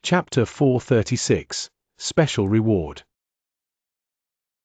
Chapter 436, Special Reward.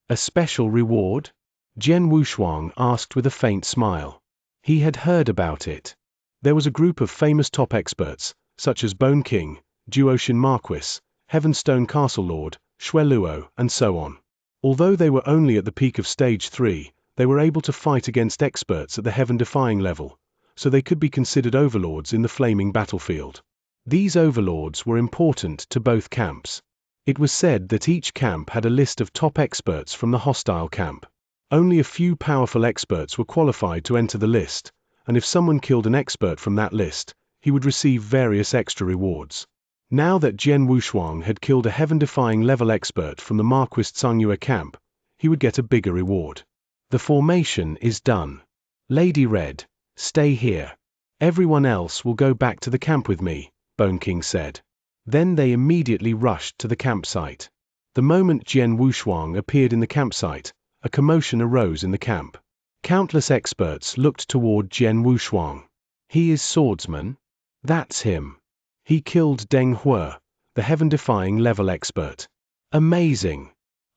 A special reward? Jian Wushuang asked with a faint smile. He had heard about it. There was a group of famous top experts, such as Bone King, Duotian Marquis, Heavenstone Castle Lord, Shui Luo, and so on. Although they were only at the peak of Stage 3, they were able to fight against experts at the heaven-defying level, so they could be considered overlords in the flaming battlefield. These overlords were important to both camps. It was said that each camp had a list of top experts from the hostile camp. Only a few powerful experts were qualified to enter the list, and if someone killed an expert from that list, he would receive various extra rewards. Now that Jian Wushuang had killed a heaven-defying level expert from the Marquis Xianxia camp, he would get a bigger reward. The formation is done. Lady Red, stay here. Everyone else will go back to the camp with me, Bone King said. Then they immediately rushed to the campsite. The moment Jian Wushuang appeared in the campsite, a commotion arose in the camp. Countless experts looked toward Jian Wushuang. He is Swordsman? That's him. He killed Deng Hui, the heaven-defying level expert. Amazing.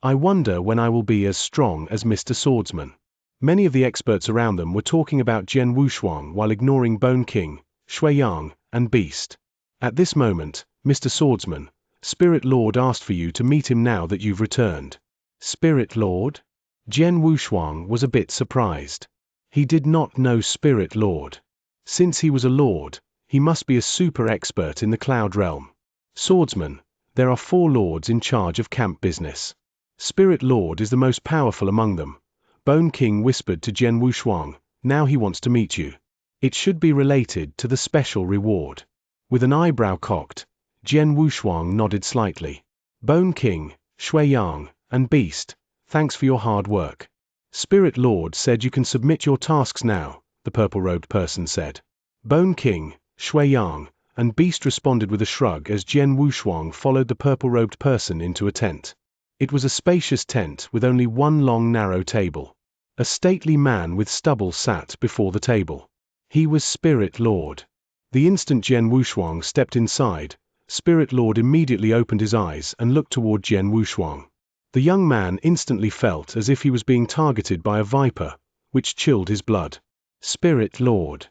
I wonder when I will be as strong as Mr. Swordsman. Many of the experts around them were talking about Jian Wushuang while ignoring Bone King, Shui Yang, and Beast. At this moment, Mr. Swordsman, Spirit Lord asked for you to meet him now that you've returned. Spirit Lord? Jian Wushuang was a bit surprised. He did not know Spirit Lord. Since he was a lord, he must be a super expert in the cloud realm. Swordsman, there are 4 lords in charge of camp business. Spirit Lord is the most powerful among them. Bone King whispered to Jian Wushuang, now he wants to meet you. It should be related to the special reward. With an eyebrow cocked, Jian Wushuang nodded slightly. Bone King, Shui Yang, and Beast, thanks for your hard work. Spirit Lord said you can submit your tasks now, the purple-robed person said. Bone King, Shui Yang, and Beast responded with a shrug as Jian Wushuang followed the purple-robed person into a tent. It was a spacious tent with only one long narrow table. A stately man with stubble sat before the table. He was Spirit Lord. The instant Jian Wushuang stepped inside, Spirit Lord immediately opened his eyes and looked toward Jian Wushuang. The young man instantly felt as if he was being targeted by a viper, which chilled his blood. Spirit Lord.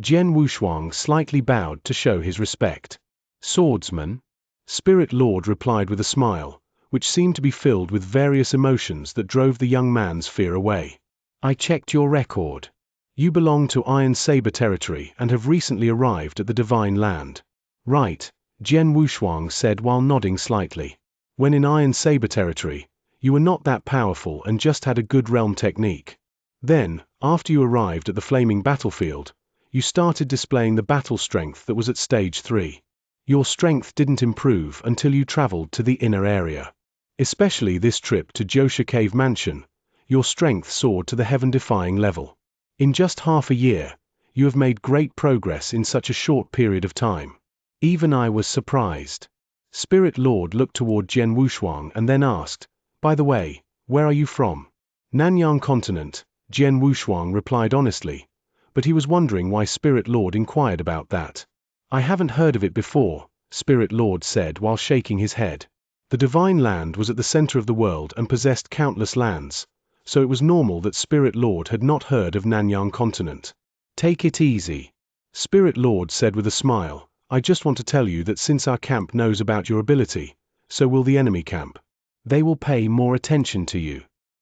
Jian Wushuang slightly bowed to show his respect. Swordsman? Spirit Lord replied with a smile, which seemed to be filled with various emotions that drove the young man's fear away. I checked your record. You belong to Iron Saber territory and have recently arrived at the Divine Land. Right, Jian Wushuang said while nodding slightly. When in Iron Saber territory, you were not that powerful and just had a good realm technique. Then, after you arrived at the flaming battlefield, you started displaying the battle strength that was at Stage 3. Your strength didn't improve until you traveled to the inner area. Especially this trip to Josha Cave Mansion, your strength soared to the heaven-defying level. In just half a year, you have made great progress in such a short period of time. Even I was surprised. Spirit Lord looked toward Jian Wushuang and then asked, by the way, where are you from? Nanyang Continent, Jian Wushuang replied honestly, but he was wondering why Spirit Lord inquired about that. I haven't heard of it before, Spirit Lord said while shaking his head. The Divine Land was at the center of the world and possessed countless lands, so it was normal that Spirit Lord had not heard of Nanyang Continent. Take it easy. Spirit Lord said with a smile, I just want to tell you that since our camp knows about your ability, so will the enemy camp. They will pay more attention to you.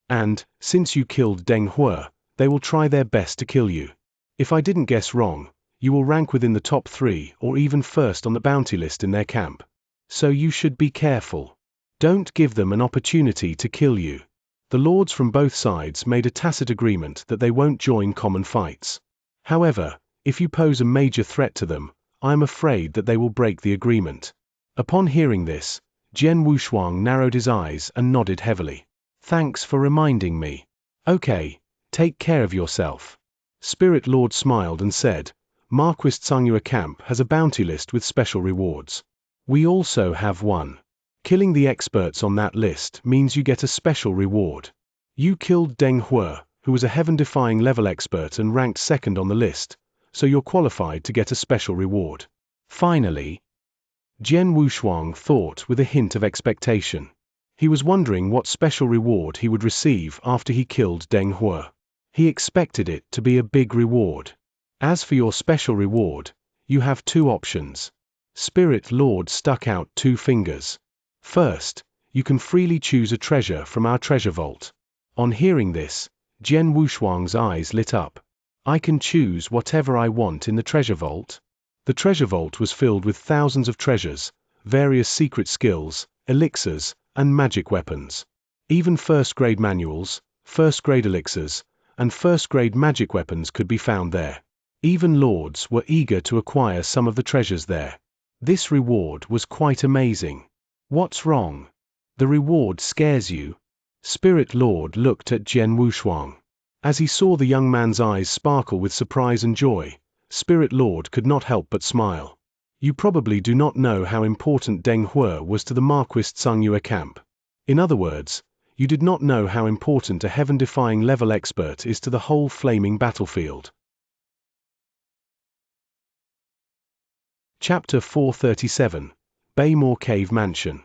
And, since you killed Deng Hui, they will try their best to kill you. If I didn't guess wrong, you will rank within the top 3 or even first on the bounty list in their camp. So you should be careful. Don't give them an opportunity to kill you. The lords from both sides made a tacit agreement that they won't join common fights. However, if you pose a major threat to them, I am afraid that they will break the agreement. Upon hearing this, Jian Wushuang narrowed his eyes and nodded heavily. Thanks for reminding me. Okay, take care of yourself. Spirit Lord smiled and said, Marquis Xianxia camp has a bounty list with special rewards. We also have one. Killing the experts on that list means you get a special reward. You killed Deng Hui, who was a heaven-defying level expert and ranked 2nd on the list, so you're qualified to get a special reward. Finally, Jian Wushuang thought with a hint of expectation. He was wondering what special reward he would receive after he killed Deng Hui. He expected it to be a big reward. As for your special reward, you have two options. Spirit Lord stuck out two fingers. First, you can freely choose a treasure from our treasure vault. On hearing this, Jian Wushuang's eyes lit up. I can choose whatever I want in the treasure vault? The treasure vault was filled with thousands of treasures, various secret skills, elixirs, and magic weapons. Even first-grade manuals, first-grade elixirs, and first-grade magic weapons could be found there. Even lords were eager to acquire some of the treasures there. This reward was quite amazing. What's wrong? The reward scares you? Spirit Lord looked at Jian Wushuang. As he saw the young man's eyes sparkle with surprise and joy, Spirit Lord could not help but smile. You probably do not know how important Deng Hui was to the Marquis Xianxia camp. In other words, you did not know how important a heaven-defying level expert is to the whole flaming battlefield. Chapter 437, Baymore Cave Mansion.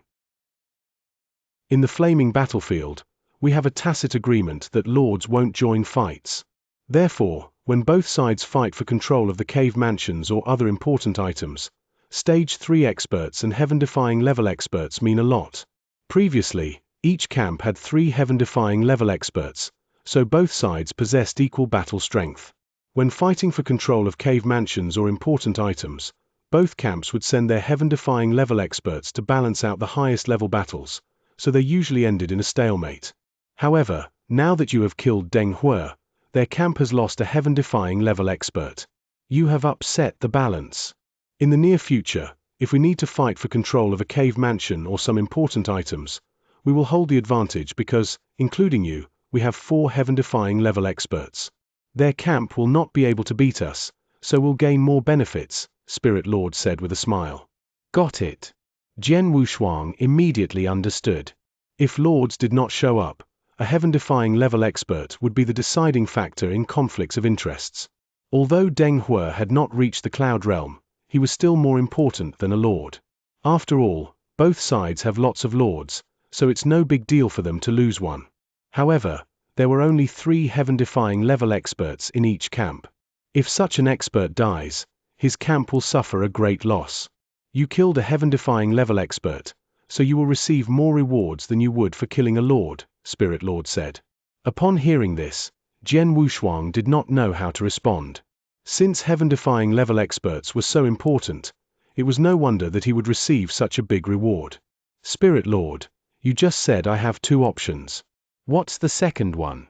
In the flaming battlefield, we have a tacit agreement that lords won't join fights. Therefore, when both sides fight for control of the cave mansions or other important items, Stage 3 experts and heaven-defying level experts mean a lot. Previously, each camp had 3 heaven-defying level experts, so both sides possessed equal battle strength. When fighting for control of cave mansions or important items, both camps would send their heaven-defying level experts to balance out the highest level battles, so they usually ended in a stalemate. However, now that you have killed Deng Hui, their camp has lost a heaven-defying level expert. You have upset the balance. In the near future, if we need to fight for control of a cave mansion or some important items, we will hold the advantage because, including you, we have 4 heaven-defying level experts. Their camp will not be able to beat us, so we'll gain more benefits, Spirit Lord said with a smile. Got it. Jian Wushuang immediately understood. If lords did not show up, a heaven-defying level expert would be the deciding factor in conflicts of interests. Although Deng Hui had not reached the Cloud Realm, he was still more important than a lord. After all, both sides have lots of lords, so it's no big deal for them to lose one. However, there were only 3 heaven-defying level experts in each camp. If such an expert dies, his camp will suffer a great loss. You killed a heaven-defying level expert, so you will receive more rewards than you would for killing a lord, Spirit Lord said. Upon hearing this, Jian Wushuang did not know how to respond. Since heaven-defying level experts were so important, it was no wonder that he would receive such a big reward. Spirit Lord, you just said I have 2 options. What's the second one?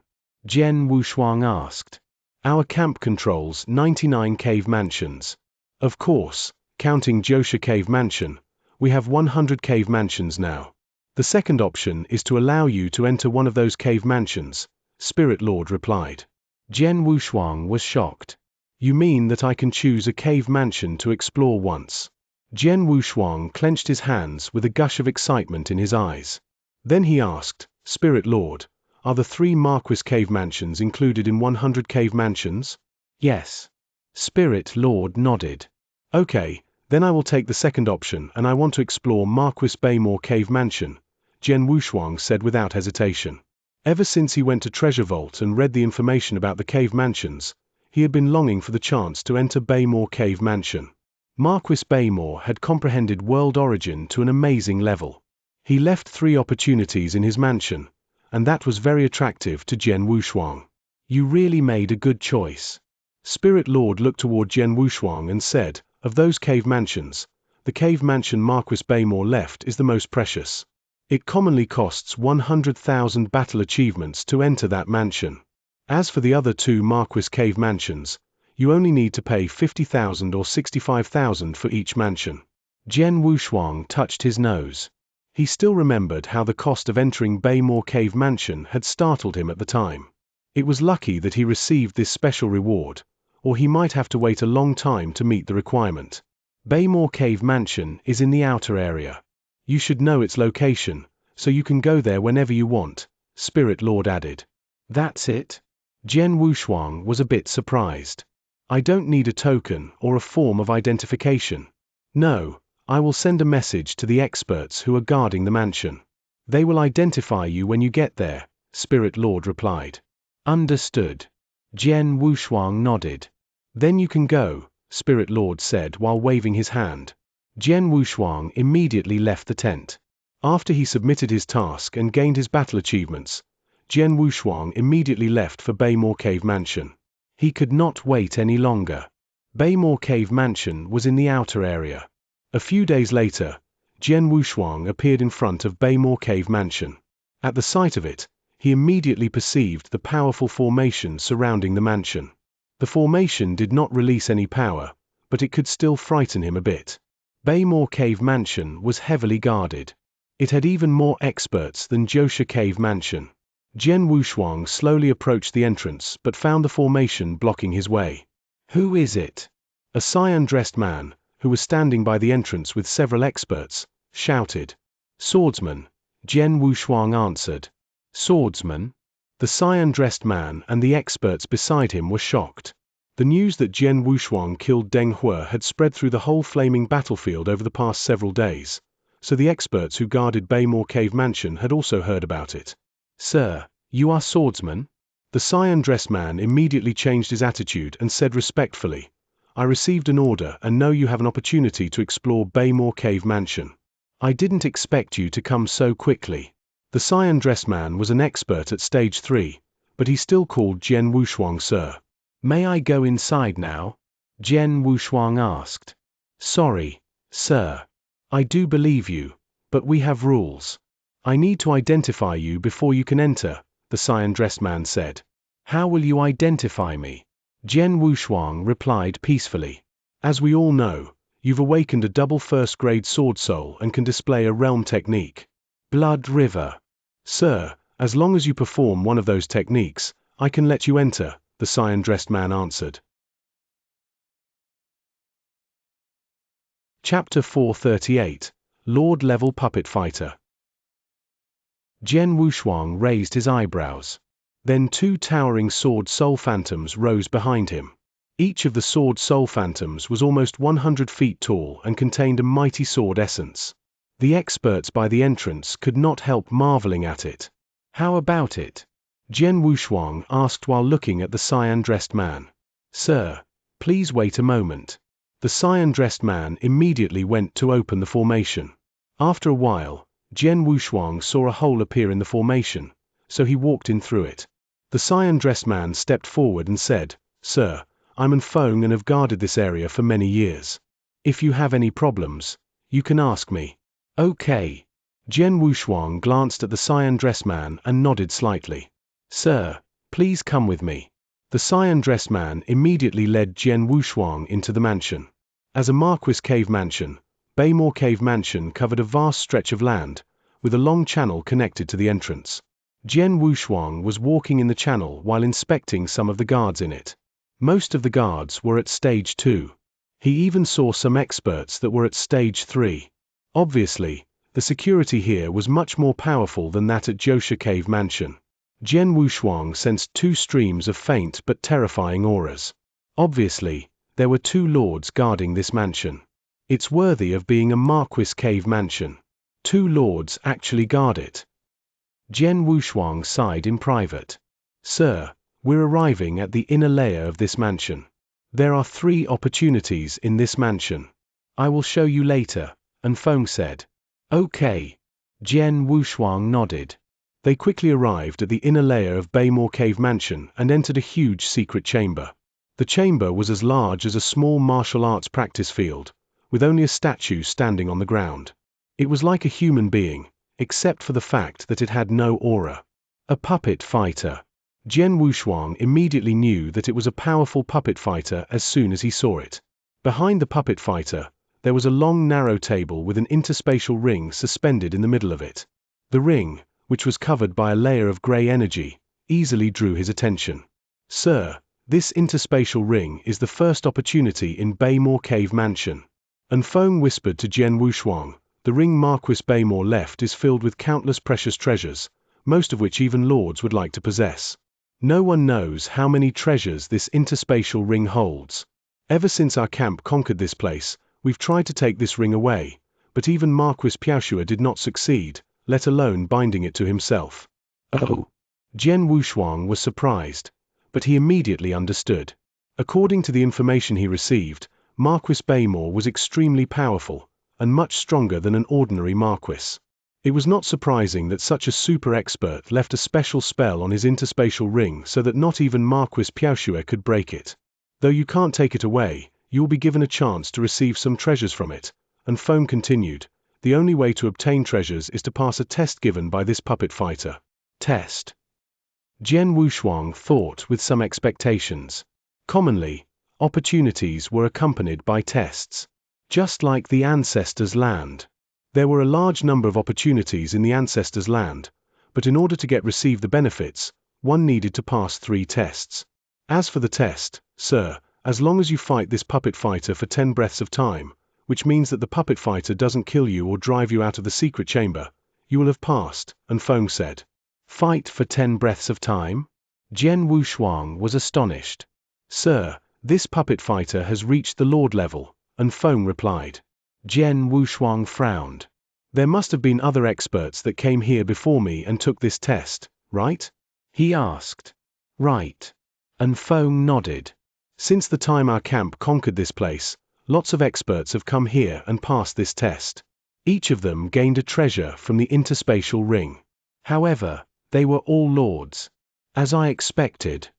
Jian Wushuang asked. Our camp controls 99 cave mansions. Of course, counting Jiaosha Cave Mansion, we have 100 cave mansions now. The second option is to allow you to enter one of those cave mansions, Spirit Lord replied. Jian Wushuang was shocked. You mean that I can choose a cave mansion to explore once? Jian Wushuang clenched his hands with a gush of excitement in his eyes. Then he asked, Spirit Lord, are the 3 Marquis cave mansions included in 100 cave mansions? Yes. Spirit Lord nodded. Okay, then I will take the second option and I want to explore Marquis Baymore Cave Mansion, Jian Wushuang said without hesitation. Ever since he went to Treasure Vault and read the information about the cave mansions, he had been longing for the chance to enter Baymore Cave Mansion. Marquis Baymore had comprehended world origin to an amazing level. He left 3 opportunities in his mansion, and that was very attractive to Jian Wushuang. You really made a good choice. Spirit Lord looked toward Jian Wushuang and said, of those cave mansions, the cave mansion Marquis Baymore left is the most precious. It commonly costs 100,000 battle achievements to enter that mansion. As for the other 2 Marquis cave mansions, you only need to pay 50,000 or 65,000 for each mansion. Jian Wushuang touched his nose. He still remembered how the cost of entering Baymore Cave Mansion had startled him at the time. It was lucky that he received this special reward, or he might have to wait a long time to meet the requirement. Baymore Cave Mansion is in the outer area. You should know its location, so you can go there whenever you want, Spirit Lord added. That's it? Jian Wushuang was a bit surprised. I don't need a token or a form of identification. No, I will send a message to the experts who are guarding the mansion. They will identify you when you get there, Spirit Lord replied. Understood. Jian Wushuang nodded. Then you can go, Spirit Lord said while waving his hand. Jian Wushuang immediately left the tent. After he submitted his task and gained his battle achievements, Jian Wushuang immediately left for Baymore Cave Mansion. He could not wait any longer. Baymore Cave Mansion was in the outer area. A few days later, Jian Wushuang appeared in front of Baymore Cave Mansion. At the sight of it, he immediately perceived the powerful formation surrounding the mansion. The formation did not release any power, but it could still frighten him a bit. Baymore Cave Mansion was heavily guarded. It had even more experts than Xianxia Cave Mansion. Jian Wushuang slowly approached the entrance but found the formation blocking his way. Who is it? A cyan-dressed man, who was standing by the entrance with several experts, shouted. Swordsman, Jian Wushuang answered. Swordsman? The cyan-dressed man and the experts beside him were shocked. The news that Jian Wushuang killed Deng He had spread through the whole flaming battlefield over the past several days, so the experts who guarded Baymore Cave Mansion had also heard about it. Sir, you are Swordsman? The cyan-dressed man immediately changed his attitude and said respectfully, I received an order and know you have an opportunity to explore Baymore Cave Mansion. I didn't expect you to come so quickly. The cyan-dressed man was an expert at stage 3, but he still called Jian Wushuang sir. May I go inside now? Jian Wushuang asked. Sorry, sir. I do believe you, but we have rules. I need to identify you before you can enter, the cyan-dressed man said. How will you identify me? Jian Wushuang replied peacefully. As we all know, you've awakened a double first-grade sword soul and can display a realm technique. Blood River. Sir, as long as you perform one of those techniques, I can let you enter, the cyan-dressed man answered. Chapter 438, Lord-Level Puppet Fighter. Jian Wushuang raised his eyebrows. Then 2 towering sword soul phantoms rose behind him. Each of the sword soul phantoms was almost 100 feet tall and contained a mighty sword essence. The experts by the entrance could not help marveling at it. How about it? Jian Wushuang asked while looking at the cyan-dressed man. Sir, please wait a moment. The cyan-dressed man immediately went to open the formation. After a while, Jian Wushuang saw a hole appear in the formation, so he walked in through it. The cyan-dressed man stepped forward and said, Sir, I'm an Feng and have guarded this area for many years. If you have any problems, you can ask me. Okay. Jian Wushuang glanced at the cyan-dressed man and nodded slightly. Sir, please come with me. The cyan-dressed man immediately led Jian Wushuang into the mansion. As a Marquis Cave Mansion, Baymore Cave Mansion covered a vast stretch of land, with a long channel connected to the entrance. Jian Wushuang was walking in the channel while inspecting some of the guards in it. Most of the guards were at stage 2. He even saw some experts that were at stage 3. Obviously, the security here was much more powerful than that at Xianxia Cave Mansion. Jian Wushuang sensed 2 streams of faint but terrifying auras. Obviously, there were 2 lords guarding this mansion. It's worthy of being a Marquis Cave Mansion. 2 lords actually guard it. Jian Wushuang sighed in private. Sir, we're arriving at the inner layer of this mansion. There are 3 opportunities in this mansion. I will show you later, and Feng said. Okay. Jian Wushuang nodded. They quickly arrived at the inner layer of Baymore Cave Mansion and entered a huge secret chamber. The chamber was as large as a small martial arts practice field, with only a statue standing on the ground. It was like a human being, except for the fact that it had no aura. A puppet fighter. Jian Wushuang immediately knew that it was a powerful puppet fighter as soon as he saw it. Behind the puppet fighter, there was a long narrow table with an interspatial ring suspended in the middle of it. The ring, which was covered by a layer of grey energy, easily drew his attention. Sir, this interspatial ring is the first opportunity in Baymore Cave Mansion. And Feng whispered to Jian Wushuang, the ring Marquis Baymore left is filled with countless precious treasures, most of which even lords would like to possess. No one knows how many treasures this interspatial ring holds. Ever since our camp conquered this place, We've tried to take this ring away, but even Marquis Piaoxua did not succeed, let alone binding it to himself." "Oh." Jian Wushuang was surprised, but he immediately understood. According to the information he received, Marquis Baymore was extremely powerful, and much stronger than an ordinary marquis. It was not surprising that such a super expert left a special spell on his interspatial ring so that not even Marquis Piaoxua could break it. "Though you can't take it away, you will be given a chance to receive some treasures from it," and Feng continued. "The only way to obtain treasures is to pass a test given by this puppet fighter." Test. Jian Wushuang thought with some expectations. Commonly, opportunities were accompanied by tests. Just like the ancestors' land. There were a large number of opportunities in the ancestors' land, but in order to receive the benefits, one needed to pass 3 tests. As for the test, sir, as long as you fight this puppet fighter for 10 breaths of time, which means that the puppet fighter doesn't kill you or drive you out of the secret chamber, you will have passed, and Feng said. "Fight for 10 breaths of time?" Jian Wushuang was astonished. "Sir, this puppet fighter has reached the Lord level," and Feng replied. Jian Wushuang frowned. "There must have been other experts that came here before me and took this test, right?" he asked. "Right." And Feng nodded. "Since the time our camp conquered this place, lots of experts have come here and passed this test. Each of them gained a treasure from the interspatial ring. However, they were all lords. As I expected."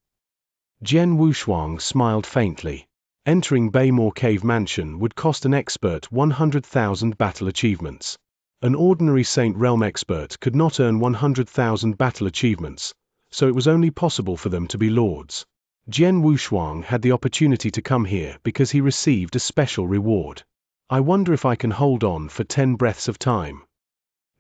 Jian Wushuang smiled faintly. Entering Baymore Cave Mansion would cost an expert 100,000 battle achievements. An ordinary Saint Realm expert could not earn 100,000 battle achievements, so it was only possible for them to be lords. Jian Wushuang had the opportunity to come here because he received a special reward. "I wonder if I can hold on for 10 breaths of time."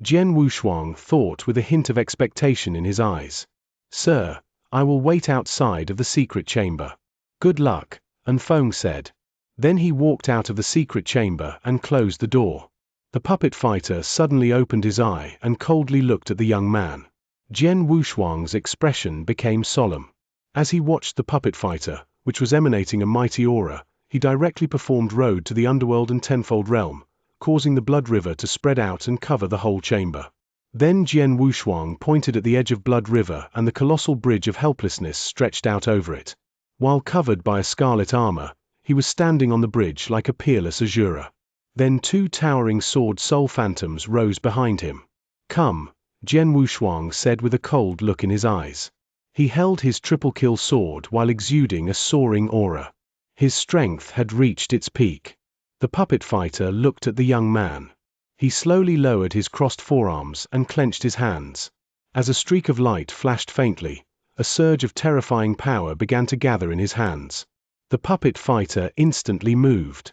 Jian Wushuang thought with a hint of expectation in his eyes. "Sir, I will wait outside of the secret chamber." "Good luck," and Feng said. Then he walked out of the secret chamber and closed the door. The puppet fighter suddenly opened his eye and coldly looked at the young man. Jian Wushuang's expression became solemn. As he watched the puppet fighter, which was emanating a mighty aura, he directly performed Road to the Underworld and Tenfold Realm, causing the Blood River to spread out and cover the whole chamber. Then Jian Wushuang pointed at the edge of Blood River and the colossal bridge of helplessness stretched out over it. While covered by a scarlet armor, he was standing on the bridge like a peerless Azura. Then 2 towering sword soul phantoms rose behind him. "Come," Jian Wushuang said with a cold look in his eyes. He held his triple kill sword while exuding a soaring aura. His strength had reached its peak. The puppet fighter looked at the young man. He slowly lowered his crossed forearms and clenched his hands. As a streak of light flashed faintly, a surge of terrifying power began to gather in his hands. The puppet fighter instantly moved.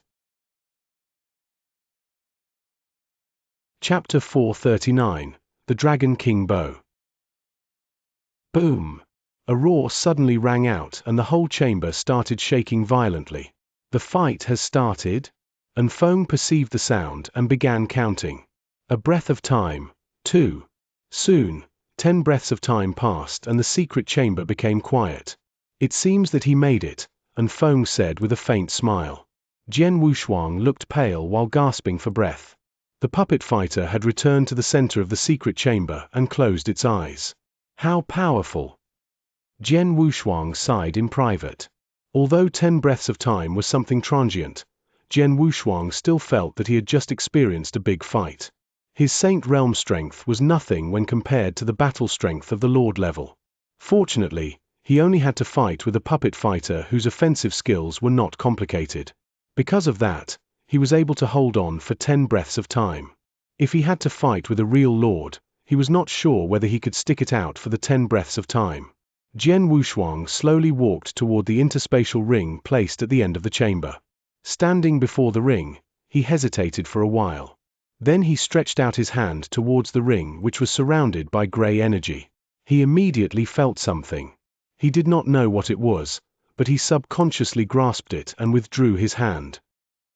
Chapter 439, The Dragon King Bow. Boom! A roar suddenly rang out and the whole chamber started shaking violently. "The fight has started?" And Feng perceived the sound and began counting. A breath of time, 2. Soon, 10 breaths of time passed and the secret chamber became quiet. "It seems that he made it," and Feng said with a faint smile. Jian Wushuang looked pale while gasping for breath. The puppet fighter had returned to the center of the secret chamber and closed its eyes. How powerful! Jian Wushuang sighed in private. Although 10 breaths of time was something transient, Jian Wushuang still felt that he had just experienced a big fight. His Saint Realm strength was nothing when compared to the battle strength of the Lord level. Fortunately, he only had to fight with a puppet fighter whose offensive skills were not complicated. Because of that, he was able to hold on for 10 breaths of time. If he had to fight with a real lord, he was not sure whether he could stick it out for the 10 breaths of time. Jian Wushuang slowly walked toward the interspatial ring placed at the end of the chamber. Standing before the ring, he hesitated for a while. Then he stretched out his hand towards the ring which was surrounded by gray energy. He immediately felt something. He did not know what it was, but he subconsciously grasped it and withdrew his hand.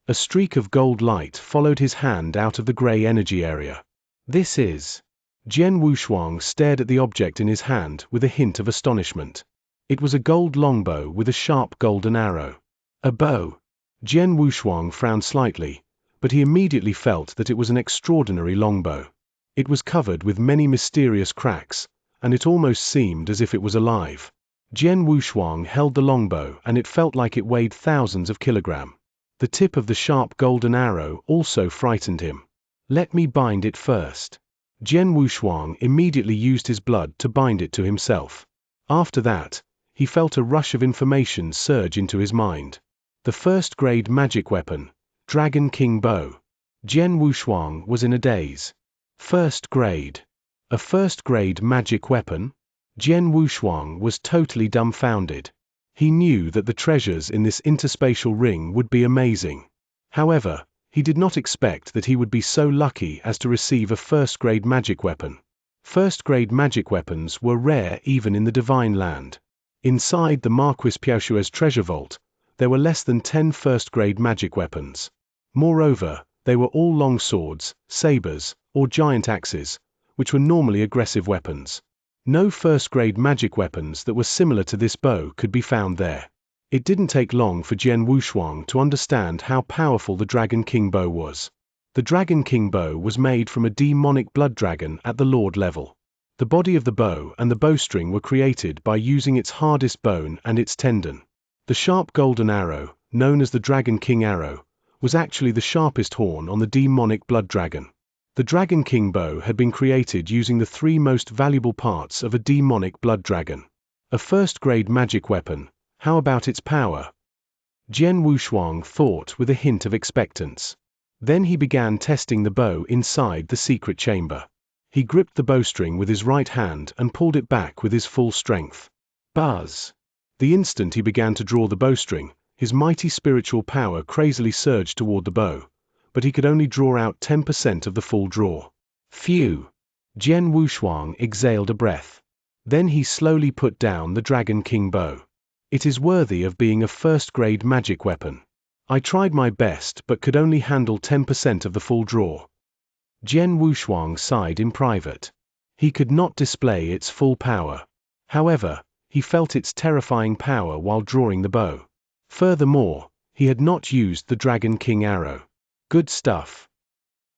A streak of gold light followed his hand out of the gray energy area. "This is..." Jian Wushuang stared at the object in his hand with a hint of astonishment. It was a gold longbow with a sharp golden arrow. "A bow." Jian Wushuang frowned slightly, but he immediately felt that it was an extraordinary longbow. It was covered with many mysterious cracks, and it almost seemed as if it was alive. Jian Wushuang held the longbow, and it felt like it weighed thousands of kilograms. The tip of the sharp golden arrow also frightened him. "Let me bind it first." Jian Wushuang immediately used his blood to bind it to himself. After that, he felt a rush of information surge into his mind. The first-grade magic weapon, Dragon King Bow. Jian Wushuang was in a daze. First grade. A first-grade magic weapon? Jian Wushuang was totally dumbfounded. He knew that the treasures in this interspatial ring would be amazing. However, he did not expect that he would be so lucky as to receive a first-grade magic weapon. First-grade magic weapons were rare even in the Divine Land. Inside the Marquis Piaoshue's treasure vault, there were less than 10 first-grade magic weapons. Moreover, they were all long swords, sabers, or giant axes, which were normally aggressive weapons. No first-grade magic weapons that were similar to this bow could be found there. It didn't take long for Jian Wushuang to understand how powerful the Dragon King Bow was. The Dragon King Bow was made from a demonic blood dragon at the Lord level. The body of the bow and the bowstring were created by using its hardest bone and its tendon. The sharp golden arrow, known as the Dragon King Arrow, was actually the sharpest horn on the demonic blood dragon. The Dragon King Bow had been created using the 3 most valuable parts of a demonic blood dragon. A first-grade magic weapon, how about its power? Jian Wushuang thought with a hint of expectance. Then he began testing the bow inside the secret chamber. He gripped the bowstring with his right hand and pulled it back with his full strength. Buzz! The instant he began to draw the bowstring, his mighty spiritual power crazily surged toward the bow, but he could only draw out 10% of the full draw. Phew! Jian Wushuang exhaled a breath. Then he slowly put down the Dragon King Bow. It is worthy of being a first-grade magic weapon. I tried my best but could only handle 10% of the full draw. Jian Wushuang sighed in private. He could not display its full power. However, he felt its terrifying power while drawing the bow. Furthermore, he had not used the Dragon King Arrow. Good stuff.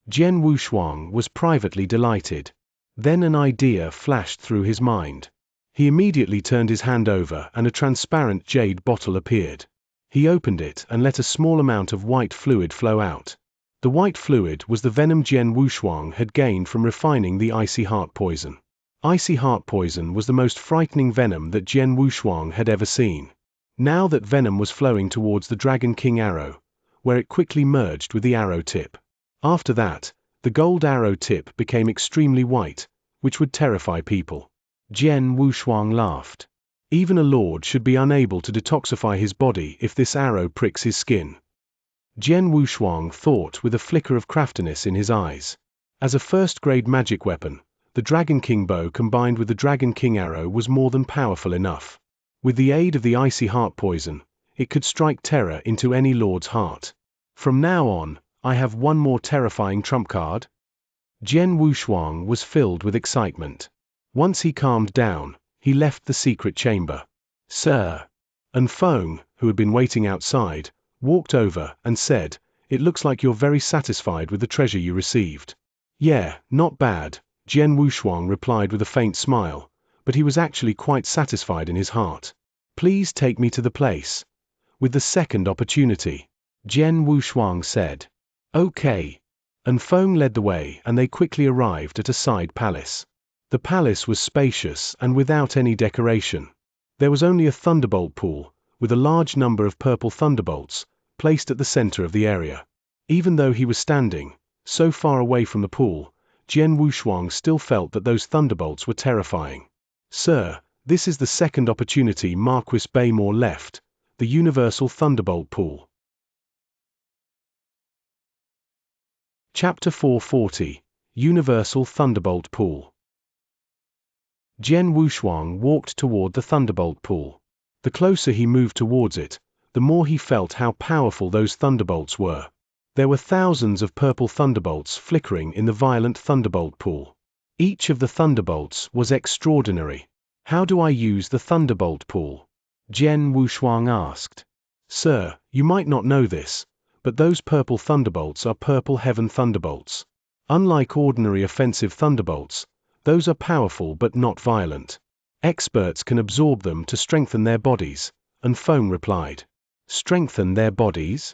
Jian Wushuang was privately delighted. Then an idea flashed through his mind. He immediately turned his hand over and a transparent jade bottle appeared. He opened it and let a small amount of white fluid flow out. The white fluid was the venom Jian Wushuang had gained from refining the icy heart poison. Icy heart poison was the most frightening venom that Jian Wushuang had ever seen. Now that venom was flowing towards the Dragon King Arrow, where it quickly merged with the arrow tip. After that, the gold arrow tip became extremely white, which would terrify people. Jian Wushuang laughed. Even a lord should be unable to detoxify his body if this arrow pricks his skin. Jian Wushuang thought with a flicker of craftiness in his eyes. As a first-grade magic weapon, the Dragon King Bow combined with the Dragon King Arrow was more than powerful enough. With the aid of the icy heart poison, it could strike terror into any lord's heart. From now on, I have one more terrifying trump card. Jian Wushuang was filled with excitement. Once he calmed down, he left the secret chamber. Sir. Feng, who had been waiting outside, walked over and said, "It looks like you're very satisfied with the treasure you received." "Yeah, not bad," Jian Wushuang replied with a faint smile, but he was actually quite satisfied in his heart. "Please take me to the place. With the second opportunity," Jian Wushuang said. "Okay." Feng led the way and they quickly arrived at a side palace. The palace was spacious and without any decoration. There was only a thunderbolt pool, with a large number of purple thunderbolts, placed at the center of the area. Even though he was standing so far away from the pool, Jian Wushuang still felt that those thunderbolts were terrifying. "Sir, this is the second opportunity Marquis Baymore left, the Universal Thunderbolt Pool." Chapter 440, Universal Thunderbolt Pool. Jian Wushuang walked toward the Thunderbolt Pool. The closer he moved towards it, the more he felt how powerful those thunderbolts were. There were thousands of purple thunderbolts flickering in the violent Thunderbolt Pool. Each of the thunderbolts was extraordinary. "How do I use the Thunderbolt Pool?" Jian Wushuang asked. "Sir, you might not know this, but those purple thunderbolts are purple heaven thunderbolts. Unlike ordinary offensive thunderbolts, those are powerful but not violent. Experts can absorb them to strengthen their bodies, and Feng replied. Strengthen their bodies?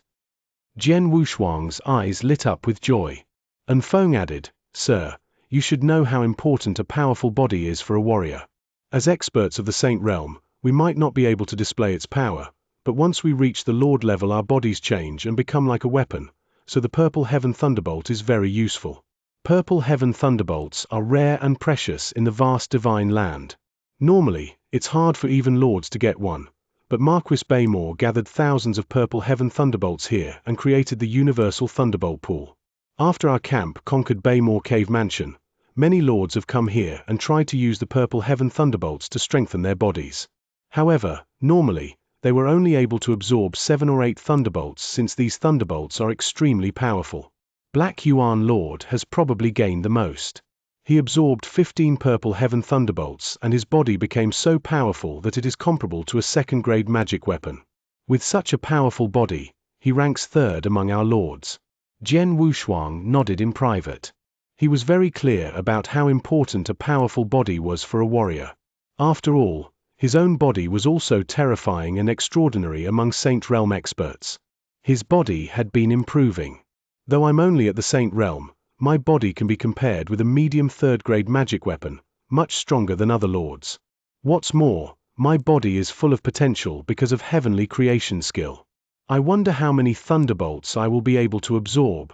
Jian Wushuang's eyes lit up with joy. And Feng added, Sir, you should know how important a powerful body is for a warrior. As experts of the Saint Realm, we might not be able to display its power, but once we reach the Lord level our bodies change and become like a weapon, so the Purple Heaven Thunderbolt is very useful. Purple Heaven Thunderbolts are rare and precious in the vast divine land. Normally, it's hard for even lords to get one, but Marquis Baymore gathered thousands of Purple Heaven Thunderbolts here and created the Universal Thunderbolt Pool. After our camp conquered Baymore Cave Mansion, many lords have come here and tried to use the Purple Heaven Thunderbolts to strengthen their bodies. However, normally, they were only able to absorb 7 or 8 thunderbolts since these thunderbolts are extremely powerful. Black Yuan Lord has probably gained the most. He absorbed 15 Purple Heaven Thunderbolts and his body became so powerful that it is comparable to a second-grade magic weapon. With such a powerful body, he ranks 3rd among our lords. Jian Wushuang nodded in private. He was very clear about how important a powerful body was for a warrior. After all, his own body was also terrifying and extraordinary among Saint Realm experts. His body had been improving. Though I'm only at the Saint Realm, my body can be compared with a medium 3rd-grade magic weapon, much stronger than other lords. What's more, my body is full of potential because of heavenly creation skill. I wonder how many thunderbolts I will be able to absorb.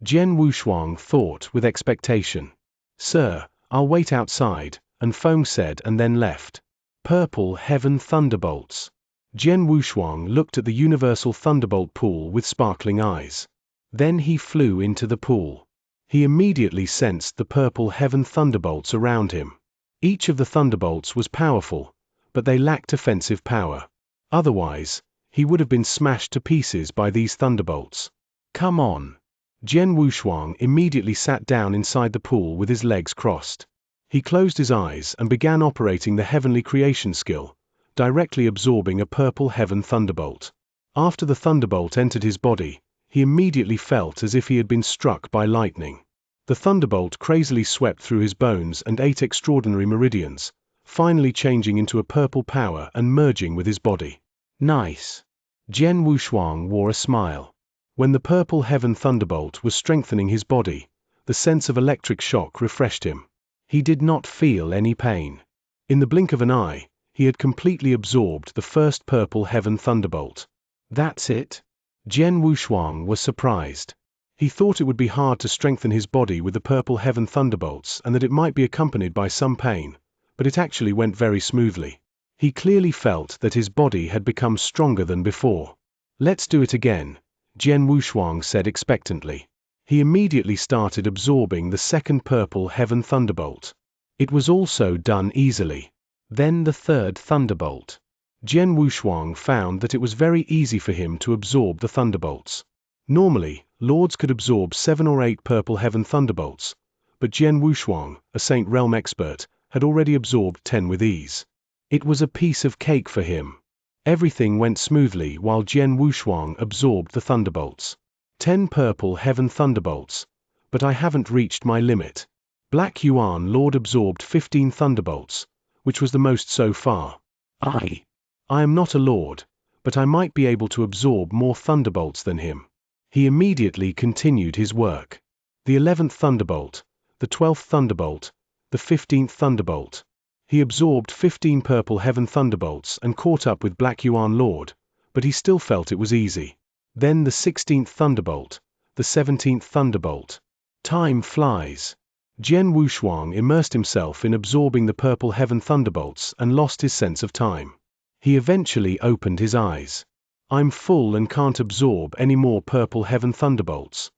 Jian Wushuang thought with expectation. Sir, I'll wait outside, and Feng said and then left. Purple Heaven Thunderbolts. Jian Wushuang looked at the Universal Thunderbolt Pool with sparkling eyes. Then he flew into the pool. He immediately sensed the Purple Heaven Thunderbolts around him. Each of the thunderbolts was powerful, but they lacked offensive power. Otherwise, he would have been smashed to pieces by these thunderbolts. Come on. Jian Wushuang immediately sat down inside the pool with his legs crossed. He closed his eyes and began operating the heavenly creation skill, directly absorbing a Purple Heaven Thunderbolt. After the thunderbolt entered his body, he immediately felt as if he had been struck by lightning. The thunderbolt crazily swept through his bones and 8 extraordinary meridians, finally changing into a purple power and merging with his body. Nice. Jian Wushuang wore a smile. When the Purple Heaven Thunderbolt was strengthening his body, the sense of electric shock refreshed him. He did not feel any pain. In the blink of an eye, he had completely absorbed the first Purple Heaven Thunderbolt. That's it? Jian Wushuang was surprised. He thought it would be hard to strengthen his body with the Purple Heaven Thunderbolts and that it might be accompanied by some pain, but it actually went very smoothly. He clearly felt that his body had become stronger than before. Let's do it again, Jian Wushuang said expectantly. He immediately started absorbing the second Purple Heaven Thunderbolt. It was also done easily. Then the 3rd Thunderbolt. Jian Wushuang found that it was very easy for him to absorb the thunderbolts. Normally, lords could absorb 7 or 8 Purple Heaven Thunderbolts, but Jian Wushuang, a Saint Realm expert, had already absorbed 10 with ease. It was a piece of cake for him. Everything went smoothly while Jian Wushuang absorbed the thunderbolts. 10 Purple Heaven Thunderbolts, but I haven't reached my limit. Black Yuan Lord absorbed 15 thunderbolts, which was the most so far. I am not a lord, but I might be able to absorb more thunderbolts than him. He immediately continued his work. The 11th Thunderbolt, the 12th Thunderbolt, the 15th Thunderbolt. He absorbed 15 Purple Heaven Thunderbolts and caught up with Black Yuan Lord, but he still felt it was easy. Then the 16th Thunderbolt, the 17th Thunderbolt. Time flies. Jian Wushuang immersed himself in absorbing the Purple Heaven Thunderbolts and lost his sense of time. He eventually opened his eyes. I'm full and can't absorb any more Purple Heaven Thunderbolts.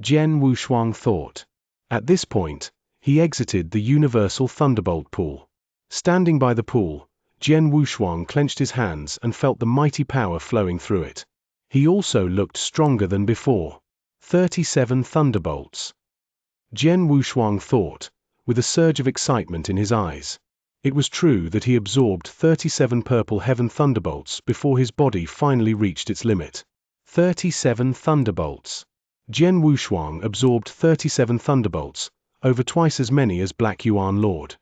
Jian Wushuang thought. At this point, he exited the Universal Thunderbolt Pool. Standing by the pool, Jian Wushuang clenched his hands and felt the mighty power flowing through it. He also looked stronger than before. 37 Thunderbolts. Jian Wushuang thought, with a surge of excitement in his eyes. It was true that he absorbed 37 Purple Heaven Thunderbolts before his body finally reached its limit. 37 thunderbolts. Jian Wushuang absorbed 37 thunderbolts, over twice as many as Black Yuan Lord.